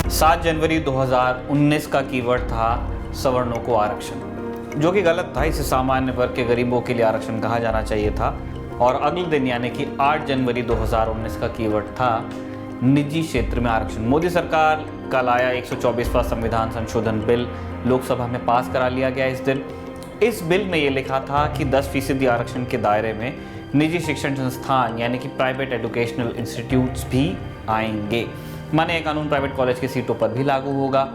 7 जनवरी 2019 का कीवर्ड था सवर्णों को आरक्षण, जो कि गलत था। इसे सामान्य वर्ग के गरीबों के लिए आरक्षण कहा जाना चाहिए था। और अगले दिन यानी कि 8 जनवरी 2019 का कीवर्ड था निजी क्षेत्र में आरक्षण। मोदी सरकार का लाया 124वां संविधान संशोधन बिल लोकसभा में पास करा लिया गया इस दिन। इस बिल में ये लिखा था कि 10% आरक्षण के दायरे में निजी शिक्षण संस्थान यानी कि प्राइवेट एजुकेशनल इंस्टीट्यूट्स भी आएंगे। माने ये कानून प्राइवेट कॉलेज की सीटों पर भी लागू होगा।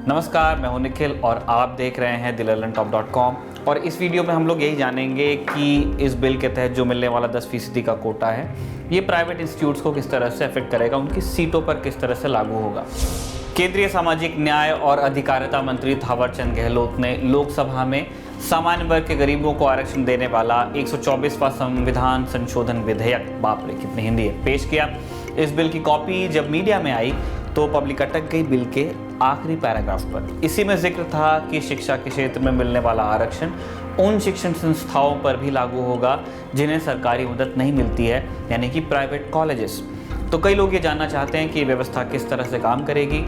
नमस्कार, मैं हूं निखिल और आप देख रहे हैं theLearnTop.com। और इस वीडियो में हम लोग यही जानेंगे कि इस बिल के तहत जो मिलने वाला 10% का कोटा है, ये प्राइवेट इंस्टीट्यूट्स को किस तरह से अफेक्ट करेगा, उनकी सीटों पर किस तरह से लागू होगा। केंद्रीय सामाजिक न्याय और अधिकारिता मंत्री थावरचंद गहलोत ने लोकसभा में सामान्य वर्ग के गरीबों को आरक्षण देने वाला 124वां संविधान संशोधन विधेयक, बाप रे कितनी हिंदी है, पेश किया। इस बिल की कॉपी जब मीडिया में आई तो पब्लिक अटक गई बिल के आखिरी पैराग्राफ पर। इसी में जिक्र था कि शिक्षा के क्षेत्र में मिलने वाला आरक्षण उन शिक्षण संस्थाओं पर भी लागू होगा जिन्हें सरकारी मदद नहीं मिलती है, यानी कि प्राइवेट कॉलेजेस। तो कई लोग ये जानना चाहते हैं कि ये व्यवस्था किस तरह से काम करेगी।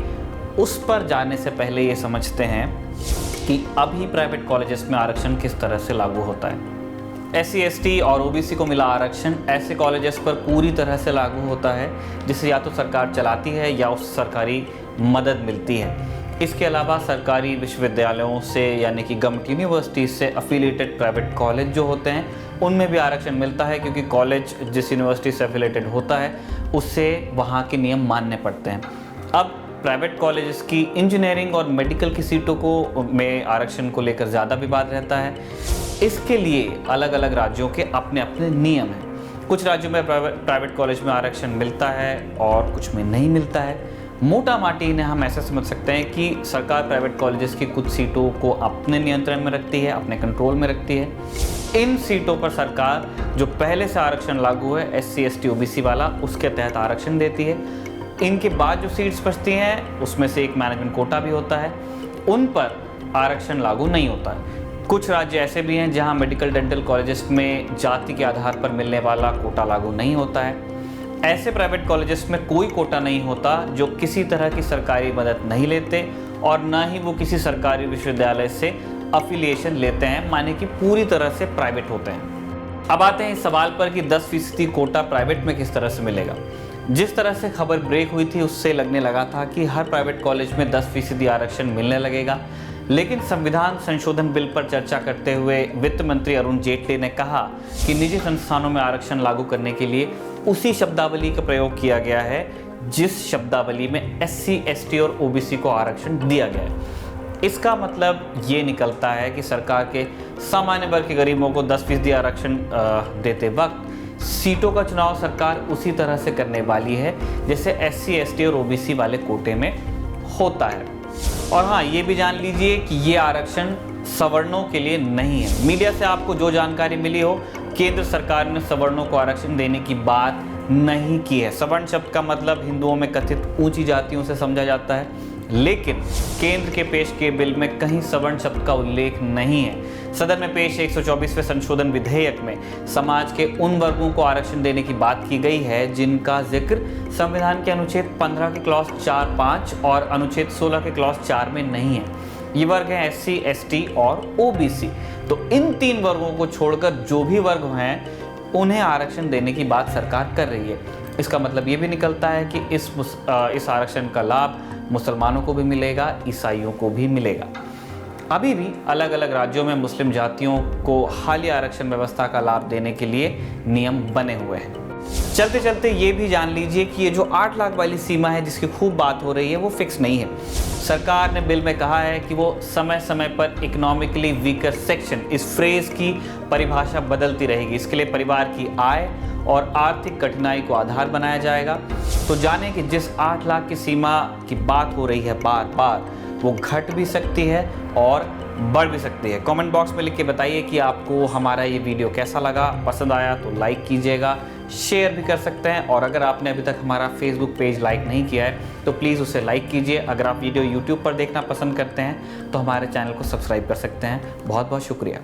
उस पर जाने से पहले ये समझते हैं कि अभी प्राइवेट कॉलेजेस में आरक्षण किस तरह से लागू होता है। SC, ST और OBC को मिला आरक्षण ऐसे कॉलेजेस पर पूरी तरह से लागू होता है जिसे या तो सरकार चलाती है या उस सरकारी मदद मिलती है। इसके अलावा सरकारी विश्वविद्यालयों से यानी कि गवर्नमेंट यूनिवर्सिटीज से अफिलिएटेड प्राइवेट कॉलेज जो होते हैं उनमें भी आरक्षण मिलता है, क्योंकि कॉलेज जिस यूनिवर्सिटी से अफिलिएटेड होता है उससे वहाँ के नियम मानने पड़ते हैं। अब प्राइवेट कॉलेजेस की इंजीनियरिंग और मेडिकल की सीटों को में आरक्षण को लेकर ज़्यादा विवाद रहता है। इसके लिए अलग अलग राज्यों के अपने अपने नियम हैं। कुछ राज्यों में प्राइवेट कॉलेज में आरक्षण मिलता है और कुछ में नहीं मिलता है। मोटा माटी इन्हें हम ऐसे समझ सकते हैं कि सरकार प्राइवेट कॉलेजेस की कुछ सीटों को अपने नियंत्रण में रखती है, अपने कंट्रोल में रखती है। इन सीटों पर सरकार जो पहले से आरक्षण लागू है SC, ST, OBC वाला, उसके तहत आरक्षण देती है। इनके बाद जो सीट्स बचती हैं उसमें से एक मैनेजमेंट कोटा भी होता है, उन पर आरक्षण लागू नहीं होता है। कुछ राज्य ऐसे भी हैं जहां मेडिकल डेंटल कॉलेजेस में जाति के आधार पर मिलने वाला कोटा लागू नहीं होता है। ऐसे प्राइवेट कॉलेजेस में कोई कोटा नहीं होता जो किसी तरह की सरकारी मदद नहीं लेते और ना ही वो किसी सरकारी विश्वविद्यालय से अफिलिएशन लेते हैं, माने कि पूरी तरह से प्राइवेट होते हैं। अब आते हैं इस सवाल पर कि 10% कोटा प्राइवेट में किस तरह से मिलेगा। जिस तरह से खबर ब्रेक हुई थी उससे लगने लगा था कि हर प्राइवेट कॉलेज में 10% आरक्षण मिलने लगेगा। लेकिन संविधान संशोधन बिल पर चर्चा करते हुए वित्त मंत्री अरुण जेटली ने कहा कि निजी संस्थानों में आरक्षण लागू करने के लिए उसी शब्दावली का प्रयोग किया गया है जिस शब्दावली में SC, ST और OBC को आरक्षण दिया गया है। इसका मतलब ये निकलता है कि सरकार के सामान्य वर्ग के गरीबों को 10% आरक्षण देते वक्त सीटों का चुनाव सरकार उसी तरह से करने वाली है जैसे SC, ST और OBC वाले कोटे में होता है। और हाँ, ये भी जान लीजिए कि ये आरक्षण सवर्णों के लिए नहीं है। मीडिया से आपको जो जानकारी मिली हो, केंद्र सरकार ने सवर्णों को आरक्षण देने की बात नहीं की है। सवर्ण शब्द का मतलब हिंदुओं में कथित ऊंची जातियों से समझा जाता है, लेकिन केंद्र के पेश किए बिल में कहीं सवर्ण शब्द का उल्लेख नहीं है। सदन में पेश 124वें संशोधन विधेयक में समाज के उन वर्गों को आरक्षण देने की बात की गई है जिनका जिक्र संविधान के अनुच्छेद 15 के क्लॉज 4, 5 और अनुच्छेद 16 के क्लॉज 4 में नहीं है। ये वर्ग हैं SC, ST और OBC। तो इन 3 वर्गों को छोड़कर जो भी वर्ग हैं उन्हें आरक्षण देने की बात सरकार कर रही है। इसका मतलब ये भी निकलता है कि इस आरक्षण का लाभ मुसलमानों को भी मिलेगा, ईसाइयों को भी मिलेगा। अभी भी अलग अलग राज्यों में मुस्लिम जातियों को हालिया आरक्षण व्यवस्था का लाभ देने के लिए नियम बने हुए हैं। चलते चलते ये भी जान लीजिए कि ये जो 8 लाख वाली सीमा है जिसकी खूब बात हो रही है वो फिक्स नहीं है। सरकार ने बिल में कहा है कि वो समय समय पर इकोनॉमिकली वीकर सेक्शन, इस फ्रेज की परिभाषा बदलती रहेगी। इसके लिए परिवार की आय और आर्थिक कठिनाई को आधार बनाया जाएगा। तो जाने कि जिस 8 लाख की सीमा की बात हो रही है बार बार, वो घट भी सकती है और बढ़ भी सकती है। कमेंट बॉक्स में लिख के बताइए कि आपको हमारा ये वीडियो कैसा लगा। पसंद आया तो लाइक कीजिएगा, शेयर भी कर सकते हैं। और अगर आपने अभी तक हमारा फेसबुक पेज लाइक नहीं किया है तो प्लीज़ उसे लाइक कीजिए। अगर आप वीडियो यूट्यूब पर देखना पसंद करते हैं तो हमारे चैनल को सब्सक्राइब कर सकते हैं। बहुत बहुत शुक्रिया।